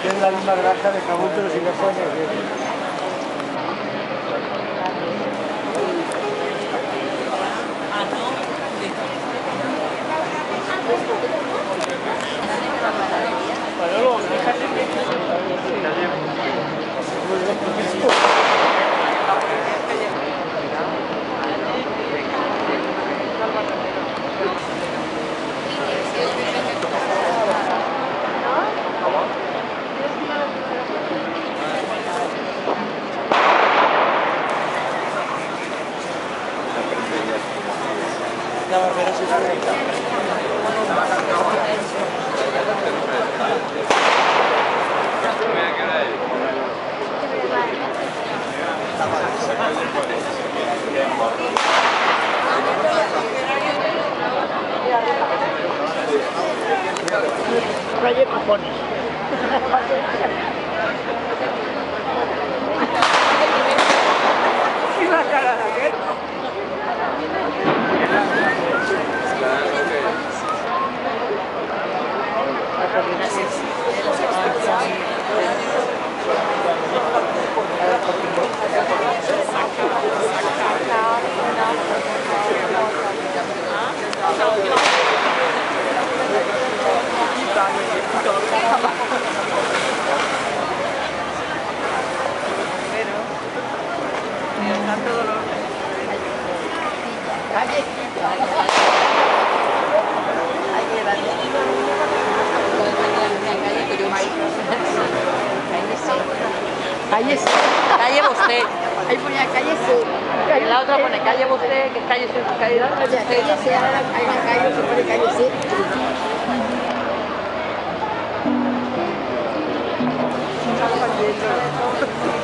Tiene la misma granja de jabón, pero sin las años. La barbera se la recta. Raye cupones. Y la cara de aquel. Cállese. Calle usted. Ahí ponía cállese. En la otra pone calle usted, que es calle su calle. Cállese, ahora hay una calle, se pone cállese. Está